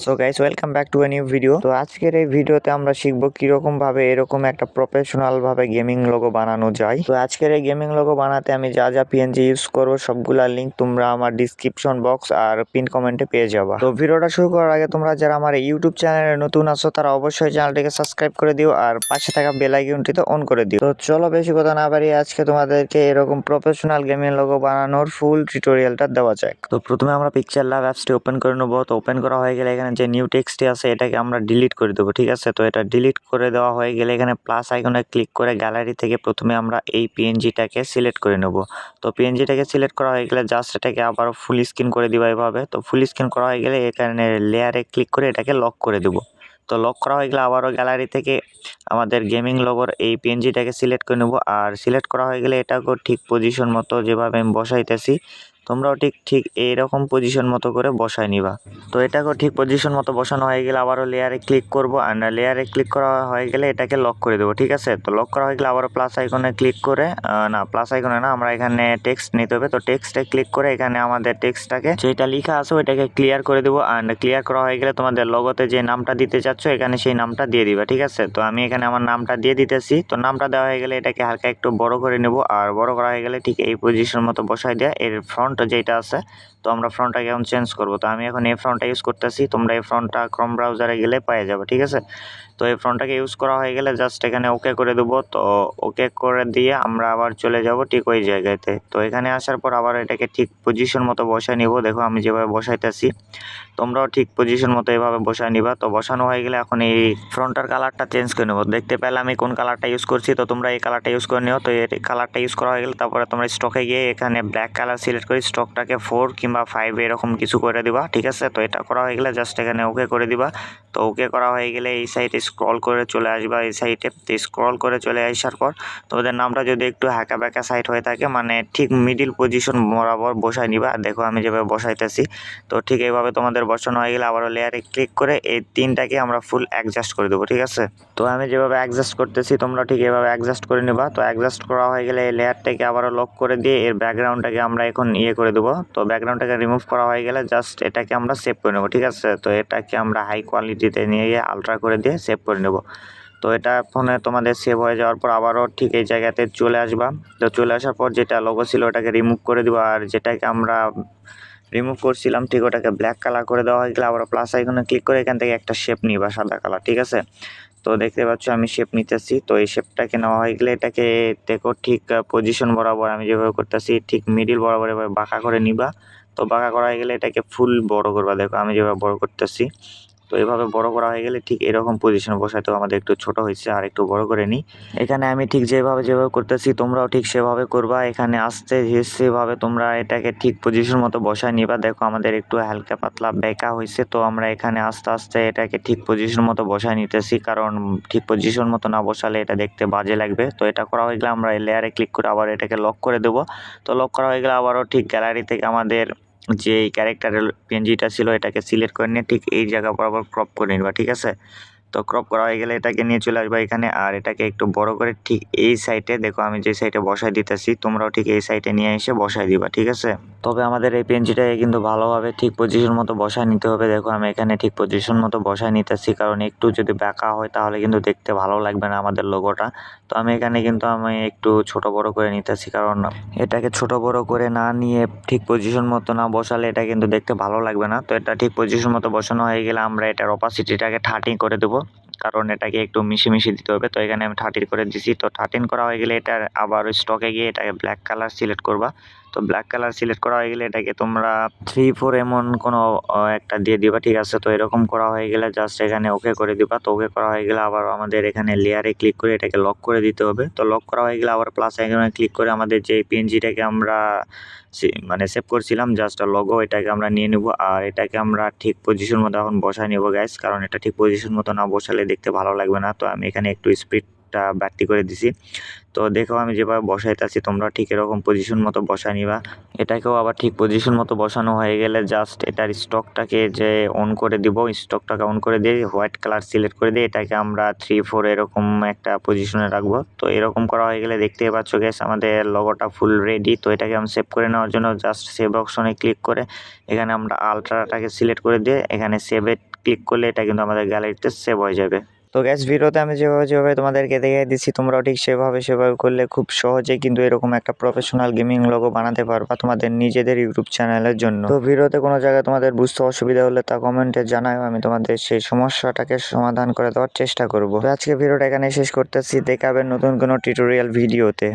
So guys welcome back to a new video. তো আজকের এই ভিডিওতে আমরা শিখবো কিরকম ভাবে এরকম একটা প্রফেশনাল ভাবে গেমিং লোগো বানানো যায়। তো আজকের এই গেমিং লোগো বানাতে আমি যা যা পিএনজি ইউজ করবো সবগুলা লিংক তোমরা আমার ডিসক্রিপশন বক্স আর পিন কমেন্টে পেয়ে যাবা। তো ভিডিওটা শুরু করার আগে তোমরা যারা আমার ইউটিউব চ্যানেলে নতুন আছো তারা অবশ্যই চ্যানেলটিকে সাবস্ক্রাইব করে দিও আর পাশে থাকা বেল আইকনটিতে অন করে দিও। তো চলো বেশি কথা না বাড়িয়ে আজকে তোমাদেরকে এরকম প্রফেশনাল গেমিং লোগো বানানোর ফুল টিউটোরিয়ালটা দেওয়া যাক। তো প্রথমে আমরা পিকচার ল্যাব অ্যাপসটি ওপেন করে নেবো। তো ওপেন করা হয়ে গেলে এখানে যে নিউ টেক্সটটি আছে এটাকে আমরা ডিলিট করে দেবো, ঠিক আছে। তো এটা ডিলিট করে দেওয়া হয়ে গেলে এখানে প্লাস আইকনে ক্লিক করে গ্যালারি থেকে প্রথমে আমরা এই পিএনজিটাকে সিলেক্ট করে নেব। তো পিএনজিটাকে সিলেক্ট করা হয়ে গেলে জাস্ট এটাকে আবার ফুল স্ক্রিন করে দিবা এভাবে। তো ফুল স্ক্রিন করা হয়ে গেলে এখানে লেয়ারে ক্লিক করে এটাকে লক করে দেবো। তো লক করা হয়ে গেলে আবারও গ্যালারি থেকে আমাদের গেমিং লোগোর এই পিএনজিটাকে সিলেক্ট করে নেব। আর সিলেক্ট করা হয়ে গেলে এটাকেও ঠিক পজিশন মতো যেভাবে আমি বসাইতেছি তোমরাও ঠিক এইরকম পজিশন মতো করে বসাই নিবা। তো এটাকেও ঠিক পজিশন মতো বসানো হয়ে গেলে আবারও লেয়ারে ক্লিক করবো। আর লেয়ারে ক্লিক করা হয়ে গেলে এটাকে লক করে দেবো, ঠিক আছে। তো লক করা হয়ে গেলে আবারও প্লাস আইকনে ক্লিক করে না প্লাস আইকনে না, আমরা এখানে টেক্সট নিতে হবে। তো টেক্সটে ক্লিক করে এখানে আমাদের টেক্সটটাকে যেটা লেখা আছে ওইটাকে ক্লিয়ার করে দেবো। অ্যান্ড ক্লিয়ার করা হয়ে গেলে তোমাদের লোগোতে যে নামটা দিতে চাচ্ছ এখানে সেই নামটা দিয়ে দিবা, ঠিক আছে। তো আমি এখানে আমার নামটা দিয়ে দিতেছি। তো নামটা দেওয়া হয়ে গেলে এটাকে হালকা একটু বড় করে নেব। আর বড় করা হয়ে গেলে ঠিক এই পজিশন মতো বসাই দেওয়া। এর ফ্রন্ট যেটা আছে তো আমরা ফ্রন্টটাকে এখন চেঞ্জ করবো। তো আমি এখন এই ফ্রন্টটা ইউজ করতেছি, তোমরা এই ফ্রন্টটা ক্রোম ব্রাউজারে গেলে পেয়ে যাবে, ঠিক আছে। তো এই ফ্রন্টটাকে ইউজ করা হয়ে গেলে জাস্ট এখানে ওকে করে দেবো। তো ওকে করে দিয়ে আমরা আবার চলে যাব ঠিক ওই জায়গাতে। তো এখানে আসার পর আবার এটাকে ঠিক পজিশন মতো বসায় নিব। দেখো আমি যেভাবে বসাইতেছি তোমরাও ঠিক পজিশন মতো এভাবে বসায় নিবা। তো বসানো হয়ে গেলে এখন এই ফ্রন্টার কালারটা চেঞ্জ করে নেবো। দেখতে পেলে আমি কোন কালারটা ইউজ করছি, তো তোমরা এই কালারটা ইউজ করে নিও। তো এই কালারটা ইউজ করা হয়ে গেলে তারপরে তোমরা স্টকে গিয়ে এখানে ব্ল্যাক কালার সিলেক্ট করে স্টকটাকে 4 কিংবা 5 এরকম কিছু করে দিবা, ঠিক আছে। তো এটা করা হয়ে গেলে জাস্ট এখানে ওকে করে দিবা। তো ওকে করা হয়ে গেলে এই সাইডে স্ক্রল করে চলে আসবা এই সাইডে। তো স্ক্রল করে চলে আসার পর তোমাদের নামটা যদি একটু হ্যাকা ব্যাকা সাইড হয়ে থাকে মানে ঠিক মিডিল পজিশন বরাবর বসাই নিবা। দেখো আমি যেভাবে বসাইতেছি তো ঠিক এইভাবে তোমাদের বসানো হয়ে গেলে আবারও লেয়ারে ক্লিক করে এই তিনটাকে আমরা ফুল অ্যাডজাস্ট করে দেবো, ঠিক আছে। তো আমি যেভাবে অ্যাডজাস্ট করতেছি তোমরা ঠিক এইভাবে অ্যাডজাস্ট করে নেবা। তো অ্যাডজাস্ট করা হয়ে গেলে এই লেয়ারটাকে আবারও লক করে দিয়ে এর ব্যাকগ্রাউন্ডটাকে আমরা এখন করে দেবো। তো ব্যাকগ্রাউন্ডটাকে রিমুভ করা হয়ে গেলে জাস্ট এটাকে আমরা সেভ করে নেবো, ঠিক আছে। তো এটাকে আমরা হাই কোয়ালিটিতে নিয়ে গিয়ে আলট্রা করে দিয়ে সেভ করে নেবো। তো এটা ফোনে তোমাদের সেভ হয়ে যাওয়ার পর আবারও ঠিক এই জায়গাতে চলে আসবা। তো চলে আসার পর যেটা লোগো ছিল ওটাকে রিমুভ করে দেবো। আর যেটাকে আমরা রিমুভ করছিলাম ঠিক ওটাকে ব্ল্যাক কালার করে দেওয়া হয়ে গেলে আবার প্লাস আইকনে ক্লিক করে এখান থেকে একটা শেপ নিবা সাদা কালার, ঠিক আছে। তো দেখতে পাচ্ছ আমি শেপ নিতেছি। তো এই শেপটাকে নেওয়া হয়ে গেলে এটাকে দেখো ঠিক পজিশন বরাবর আমি যেভাবে করতেছি ঠিক মিডিল বরাবর এভাবে বাঁকা করে নিবা। তো বাঁকা করা হয়ে গেলে এটাকে ফুল বড় করবা। দেখো আমি যেভাবে বড় করতেছি। তো এইভাবে বড় করা হয়ে গেলে ঠিক এরকম পজিশনে বসাতে আমাদের একটু ছোট হয়েছে, আর একটু বড় করে নিই। এখানে আমি ঠিক যেভাবে করতেছি তোমরাও ঠিক সেভাবে করবা। এখানে আস্তে সেভাবে তোমরা এটাকে ঠিক পজিশন মতো বসায় নিবা। দেখো আমাদের একটু হালকা পাতলা বেঁকা হয়েছে। তো আমরা এখানে আস্তে আস্তে এটাকে ঠিক পজিশন মতো বসায় নিতেছি, কারণ ঠিক পজিশন মতো না বসালে এটা দেখতে বাজে লাগবে। তো এটা করা হয়ে গেলে আমরা লেয়ারে ক্লিক করে আবার এটাকে লক করে দেবো। তো লক করা হয়ে গেলে আবারও ঠিক গ্যালারি থেকে আমাদের যে এই ক্যারেক্টারের পিএনজিটা ছিল এটাকে সিলেক্ট করে নিয়ে ঠিক এই জায়গা বরাবর ক্রপ করে নিবা, ঠিক আছে। তো ক্রপ করা হয়ে গেলে এটাকে নিয়ে চলে আসবা এখানে। আর এটাকে একটু বড় করে ঠিক এই সাইডে দেখো আমি যে সাইডে বসাই দিতেছি তোমরাও ঠিক এই সাইডে নিয়ে এসে বসাই দিবা, ঠিক আছে। তবে আমাদের এই পেনজিটাকে কিন্তু ভালোভাবে ঠিক পজিশন মতো বসায় নিতে হবে। দেখো আমি এখানে ঠিক পজিশন মতো বসায় নিতেছি, কারণ একটু যদি বাঁকা হয় তাহলে কিন্তু দেখতে ভালো লাগবে না আমাদের লোগোটা। তো আমি এখানে কিন্তু আমি একটু ছোট বড় করে নিতেছি, কারণ এটাকে ছোট বড় করে না নিয়ে ঠিক পজিশন মতো না বসালে এটা কিন্তু দেখতে ভালো লাগবে না। তো এটা ঠিক পজিশন মতো বসানো হয়ে গেলে আমরা এটার অপাসিটিটাকে 13 করে দেবো, কারণ এটাকে একটু মিশে দিতে হবে। তো এখানে আমি 13 করে দিছি। তো 13 করা হয়ে গেলে এটার আবার স্টকে গিয়ে এটাকে ব্ল্যাক কালার সিলেক্ট করবা। তো ব্ল্যাক কালার সিলেক্ট করা হয়ে গেলে এটাকে তোমরা 3-4 এমন কোনো একটা দিয়ে দিবা, ঠিক আছে। তো এরকম করা হয়ে গেলে জাস্ট এখানে ওকে করে দিবা। তো ওকে করা হয়ে গেলে আবার আমাদের এখানে লেয়ারে ক্লিক করে এটাকে লক করে দিতে হবে। তো লক করা হয়ে গেলে আবার প্লাস আইকনে ক্লিক করে আমাদের যে পিএনজিটাকে আমরা মানে সেভ করছিলাম জাস্ট লোগো এটাকে আমরা নিয়ে নেব। আর এটাকে আমরা ঠিক পজিশন মতো এখন বসায় নেব গাইস, কারণ এটা ঠিক পজিশন মতো না বসালে দেখতে ভালো লাগবে না। তো আমি এখানে একটু স্পিড একটা বাড়তি করে দিছি। তো দেখো আমি যেভাবে বসাইতেছি তোমরা ঠিক এরকম পজিশন মতো বসায় নিবা। এটাকেও আবার ঠিক পজিশন মতো বসানো হয়ে গেলে জাস্ট এটার স্টকটাকে যে অন করে দিব, স্টকটাকে অন করে দিয়ে হোয়াইট কালার সিলেক্ট করে দিয়ে এটাকে আমরা 3-4 এরকম একটা পজিশনে রাখবো। তো এরকম করা হয়ে গেলে দেখতেই পাচ্ছ গ্যাস আমাদের লগোটা ফুল রেডি। তো এটাকে আমি সেভ করে নেওয়ার জন্য জাস্ট সেভ অপশনে ক্লিক করে এখানে আমরা আলট্রাটাকে সিলেক্ট করে দিয়ে এখানে সেভে ক্লিক করলে এটা কিন্তু আমাদের গ্যালারিতে সেভ হয়ে যাবে। তো গ্যাস ভিডিওতে আমি যেভাবে তোমাদেরকে দেখিয়ে দিচ্ছি তোমরাও ঠিক সেভাবে করলে খুব সহজেই কিন্তু এরকম একটা প্রফেশনাল গেমিং লোগো বানাতে পারবা তোমাদের নিজেদের ইউটিউব চ্যানেলের জন্য। তো ভিডিওতে কোনো জায়গায় তোমাদের বুঝতে অসুবিধা হলে তা কমেন্টে জানাও, আমি তোমাদের সেই সমস্যাটাকে সমাধান করে দেওয়ার চেষ্টা করব। তো আজকে ভিডিওটা এখানে শেষ করতেছি, দেখাবেন নতুন কোনো টিউটোরিয়াল ভিডিওতে।